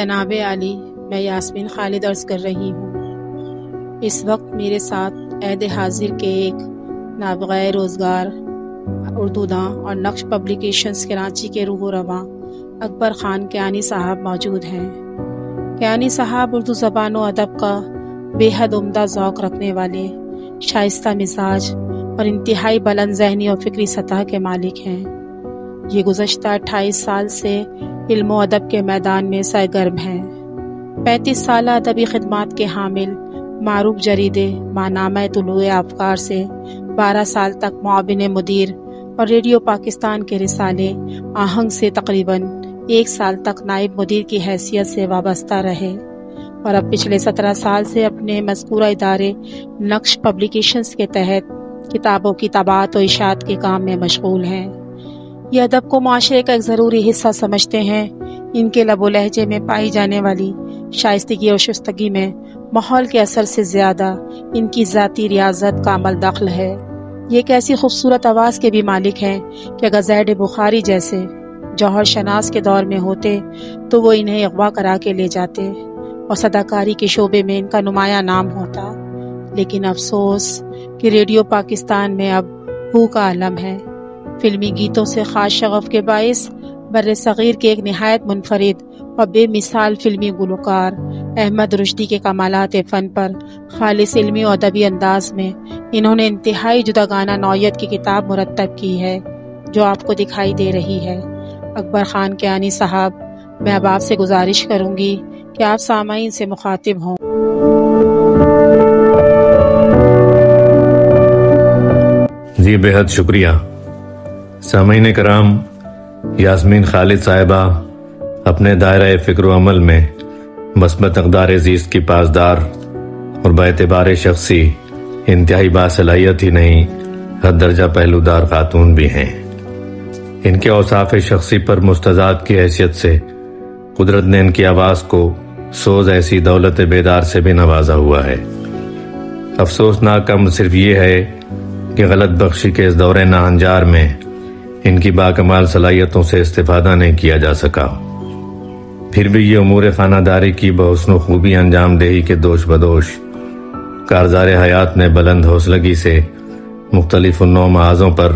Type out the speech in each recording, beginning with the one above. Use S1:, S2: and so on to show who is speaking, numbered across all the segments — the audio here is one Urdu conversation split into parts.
S1: جناب عالی، میں یاسمین خالد عرض کر رہی ہوں۔ اس وقت میرے ساتھ عہد حاضر کے ایک نابغہ روزگار اردو داں اور نقش پبلیکیشنز کراچی کے روح و رواں اکبر خان کیانی صاحب موجود ہیں۔ کیانی صاحب اردو زبان و ادب کا بے حد عمدہ ذوق رکھنے والے، شائستہ مزاج اور انتہائی بلند ذہنی اور فکری سطح کے مالک ہیں۔ یہ گزشتہ 28 سال سے علم و ادب کے میدان میں سرگرم ہیں۔ 35 سالہ ادبی خدمات کے حامل، معروف جریدے ماہنامہ طلوع افکار سے 12 سال تک معاون مدیر اور ریڈیو پاکستان کے رسالے آہنگ سے تقریباً 1 سال تک نائب مدیر کی حیثیت سے وابستہ رہے، اور اب پچھلے 17 سال سے اپنے مذکورہ ادارے نقش پبلیکیشنز کے تحت کتابوں کی طباعت و اشاعت کے کام میں مشغول ہیں۔ یہ ادب کو معاشرے کا ایک ضروری حصہ سمجھتے ہیں۔ ان کے لب و لہجے میں پائی جانے والی شائستگی اور شستگی میں ماحول کے اثر سے زیادہ ان کی ذاتی ریاضت کا عمل دخل ہے۔ یہ ایک ایسی خوبصورت آواز کے بھی مالک ہیں کہ اگر زید بخاری جیسے جوہر شناس کے دور میں ہوتے تو وہ انہیں اغوا کرا کے لے جاتے اور صداکاری کے شعبے میں ان کا نمایاں نام ہوتا، لیکن افسوس کہ ریڈیو پاکستان میں اب بو کا عالم ہے۔ فلمی گیتوں سے خاص شغف کے باعث بر صغیر کے ایک نہایت منفرد اور بے مثال فلمی گلوکار احمد رشدی کے کمالات فن پر خالص علمی و ادبی انداز میں انہوں نے انتہائی جداگانہ نوعیت کی کتاب مرتب کی ہے، جو آپ کو دکھائی دے رہی ہے۔ اکبر خان کیانی صاحب، میں اب آپ سے گزارش کروں گی کہ آپ سامعین سے مخاطب ہوں۔
S2: جی بے حد شکریہ۔ سامعین کرام، یاسمین خالد صاحبہ اپنے دائرہ فکر و عمل میں مثبت اقدار زیست کی پاسدار اور باعتبار شخصی انتہائی باصلاحیت ہی نہیں، حد درجہ پہلودار خاتون بھی ہیں۔ ان کے اوصاف شخصی پر مستضاد کی حیثیت سے قدرت نے ان کی آواز کو سوز ایسی دولت بیدار سے بھی نوازا ہوا ہے۔ افسوسناک کم صرف یہ ہے کہ غلط بخشی کے اس دور ناہنجار میں ان کی باکمال صلاحیتوں سے استفادہ نہیں کیا جا سکا۔ پھر بھی یہ امور خانہ داری کی بحسن و خوبی انجام دہی کے دوش بدوش کارزار حیات میں بلند حوصلگی سے مختلف النوع محاذوں پر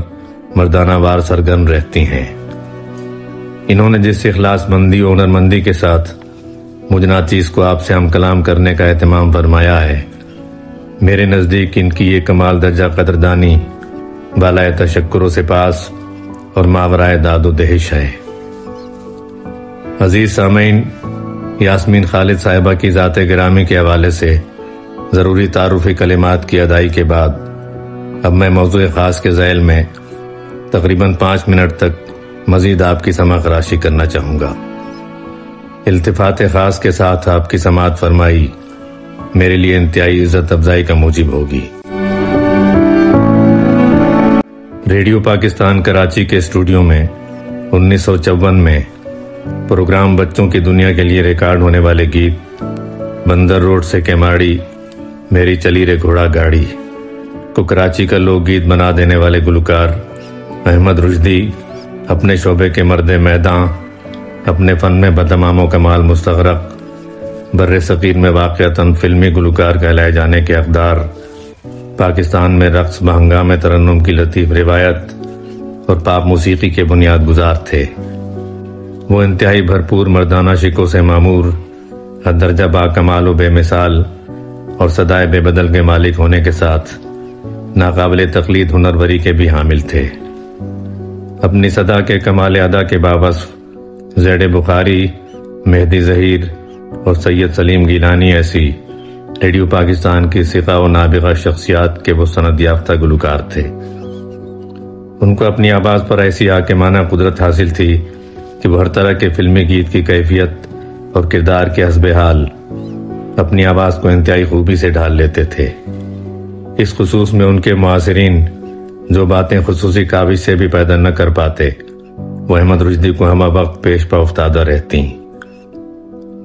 S2: مردانہ وار سرگرم رہتی ہیں۔ انہوں نے جس اخلاص مندی و ہنرمندی کے ساتھ مجھ ناچیز کو آپ سے ہم کلام کرنے کا اہتمام فرمایا ہے، میرے نزدیک ان کی یہ کمال درجہ قدردانی بالائے تشکر و سپاس اور ماورائے داد و دہش ہے۔ عزیز سامعین، یاسمین خالد صاحبہ کی ذات گرامی کے حوالے سے ضروری تعارفی کلمات کی ادائی کے بعد اب میں موضوع خاص کے ذیل میں تقریباً 5 منٹ تک مزید آپ کی سماع خراشی کرنا چاہوں گا۔ التفات خاص کے ساتھ آپ کی سماعت فرمائی میرے لیے انتہائی عزت افزائی کا موجب ہوگی۔ ریڈیو پاکستان کراچی کے اسٹوڈیو میں 1954 میں پروگرام بچوں کی دنیا کے لیے ریکارڈ ہونے والے گیت بندر روڈ سے کیماڑی میری چلی رے گھوڑا گاڑی کو کراچی کا لوک گیت بنا دینے والے گلوکار احمد رشدی اپنے شعبے کے مرد میدان، اپنے فن میں بتمام و کمال مستغرق، بر صغیر میں واقعتاً فلمی گلوکار کہلائے جانے کے حقدار، پاکستان میں رقص بہنگام ترنم کی لطیف روایت اور پاپ موسیقی کے بنیاد گزار تھے۔ وہ انتہائی بھرپور مردانہ شکوں سے معمور، حد درجہ با کمال و بے مثال اور صدائے بے بدل کے مالک ہونے کے ساتھ ناقابل تقلید ہنروری کے بھی حامل تھے۔ اپنی صدا کے کمال ادا کے باوصف زید بخاری، مہدی ظہیر اور سید سلیم گیلانی ایسی ریڈیو پاکستان کی ثقہ و نابغہ شخصیات کے وہ سند یافتہ گلوکار تھے۔ ان کو اپنی آواز پر ایسی حاکمانہ قدرت حاصل تھی کہ وہ ہر طرح کے فلمی گیت کی کیفیت اور کردار کے حسب حال اپنی آواز کو انتہائی خوبی سے ڈھال لیتے تھے۔ اس خصوص میں ان کے معاصرین جو باتیں خصوصی کاوش سے بھی پیدا نہ کر پاتے، وہ احمد رشدی کو ہمہ وقت پیش پا افتادہ رہتی۔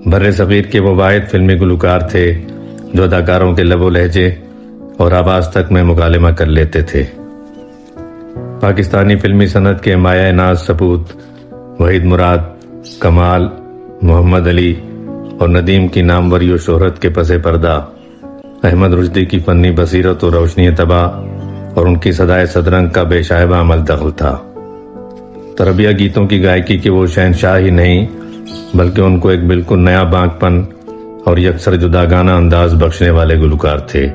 S2: بر صغیر کے وہ واحد فلمی گلوکار تھے جو اداکاروں کے لب و لہجے اور آواز تک میں مکالمہ کر لیتے تھے۔ پاکستانی فلمی صنعت کے مایہ ناز سپوت وحید مراد، کمال، محمد علی اور ندیم کی ناموری و شہرت کے پس پردہ احمد رشدی کی فنی بصیرت و روشنی طبع اور ان کی صدائے صدرنگ کا بے شائبہ عمل دخل تھا۔ تربیہ گیتوں کی گائیکی کے وہ شہنشاہ ہی نہیں بلکہ ان کو ایک بالکل نیا بانک پن اور یکسر جداگانہ انداز بخشنے والے گلوکار تھے۔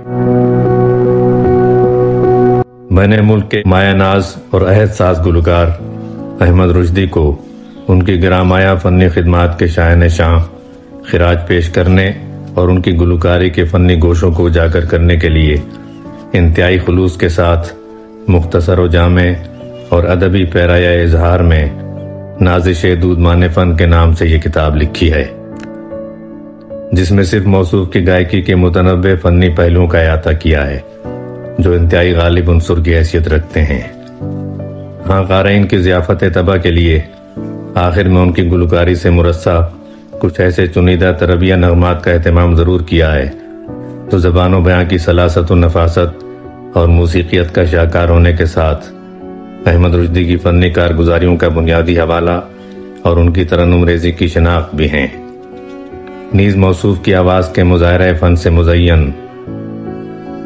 S2: بنے ملک کے مایہ ناز اور عہد ساز گلوکار احمد رشدی کو ان کی گرامایہ فنی خدمات کے شاہ نشاں خراج پیش کرنے اور ان کی گلوکاری کے فنی گوشوں کو اجاگر کرنے کے لیے انتہائی خلوص کے ساتھ مختصر و جامع اور ادبی پیرایہ اظہار میں نازش دودمان فن کے نام سے یہ کتاب لکھی ہے، جس میں صرف موصوف کی گائیکی کے متنوع فنی پہلوؤں کا احاطہ کیا ہے جو انتہائی غالب عنصر کی حیثیت رکھتے ہیں۔ ہاں، قارئین کی ضیافت طبع کے لیے آخر میں ان کی گلوکاری سے مرصع کچھ ایسے چنیدہ تربیہ نغمات کا اہتمام ضرور کیا ہے تو زبان و بیان کی سلاست و نفاست اور موسیقیت کا شاہکار ہونے کے ساتھ احمد رشدی کی فنی کارگزاریوں کا بنیادی حوالہ اور ان کی ترنم ریزی کی شناخت بھی ہیں۔ نیز موصوف کی آواز کے مظاہرہ فن سے مزین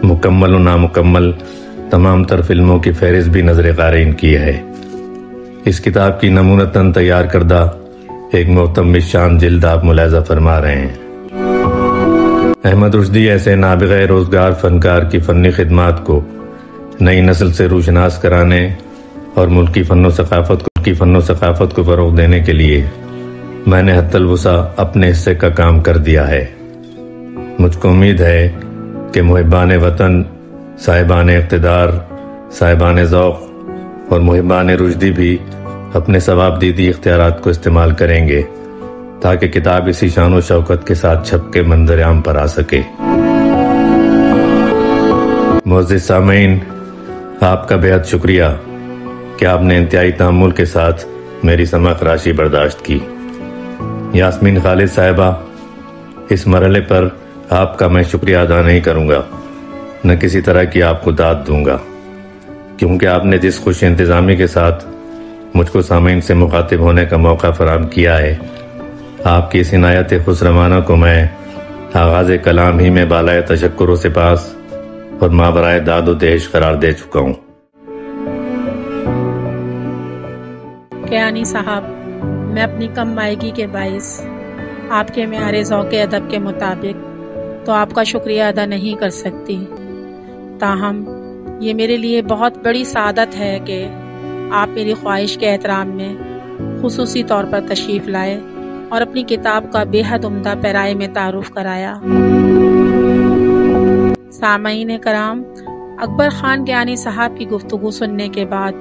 S2: مکمل و نامکمل تمام تر فلموں کی فہرست بھی نظر قارئین کی ہے۔ اس کتاب کی نمونتاً تیار کردہ ایک معتمد شان جلد آپ ملاحظہ فرما رہے ہیں۔ احمد رشدی ایسے نابغہ روزگار فنکار کی فنی خدمات کو نئی نسل سے روشناس کرانے اور ملکی فن و ثقافت کو فروغ دینے کے لیے میں نے حتی الوسع اپنے حصے کا کام کر دیا ہے۔ مجھ کو امید ہے کہ محبان وطن، صاحبان اقتدار، صاحبان ذوق اور محبان رشدی بھی اپنے ثواب دیدی اختیارات کو استعمال کریں گے تاکہ کتاب اسی شان و شوکت کے ساتھ چھپ کے منظر عام پر آ سکے۔ معزز سامعین، آپ کا بہت شکریہ کہ آپ نے انتہائی تحمل کے ساتھ میری سماع خراشی برداشت کی۔ یاسمین خالد صاحبہ، اس مرحلے پر آپ کا میں شکریہ ادا نہیں کروں گا، نہ کسی طرح کی آپ کو داد دوں گا، کیونکہ آپ نے جس خوش انتظامی کے ساتھ مجھ کو سامعین سے مخاطب ہونے کا موقع فراہم کیا ہے، آپ کی اس عنایت خسروانہ کو میں آغاز کلام ہی میں بالائے تشکر و سپاس اور ماورائے داد و دہش قرار دے چکا ہوں۔
S1: کیانی صاحب، میں اپنی کم مائگی کے باعث آپ کے معیار ذوق ادب کے مطابق تو آپ کا شکریہ ادا نہیں کر سکتی، تاہم یہ میرے لیے بہت بڑی سعادت ہے کہ آپ میری خواہش کے احترام میں خصوصی طور پر تشریف لائے اور اپنی کتاب کا بے حد عمدہ پیرائے میں تعارف کرایا۔ سامعین کرام، اکبر خان کیانی صاحب کی گفتگو سننے کے بعد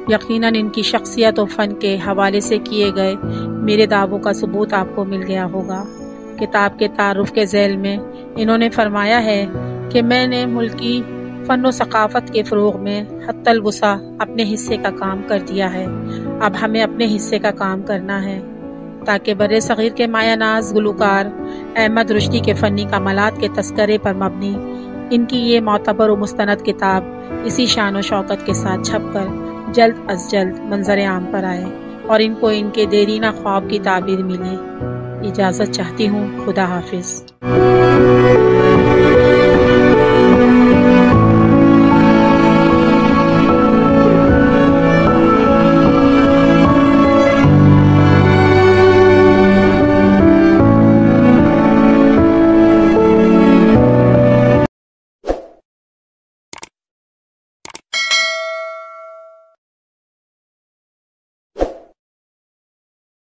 S1: یقیناً ان کی شخصیت و فن کے حوالے سے کیے گئے میرے دعووں کا ثبوت آپ کو مل گیا ہوگا۔ کتاب کے تعارف کے ذیل میں انہوں نے فرمایا ہے کہ میں نے ملکی فن و ثقافت کے فروغ میں حتی الوسع اپنے حصے کا کام کر دیا ہے، اب ہمیں اپنے حصے کا کام کرنا ہے تاکہ بر صغیر کے مایہ ناز گلوکار احمد رشدی کے فنی کمالات کے تذکرے پر مبنی ان کی یہ معتبر و مستند کتاب اسی شان و شوکت کے ساتھ چھپ کر جلد از جلد منظر عام پر آئے اور ان کو ان کے دیرینہ خواب کی تعبیر ملی۔ اجازت چاہتی ہوں، خدا حافظ۔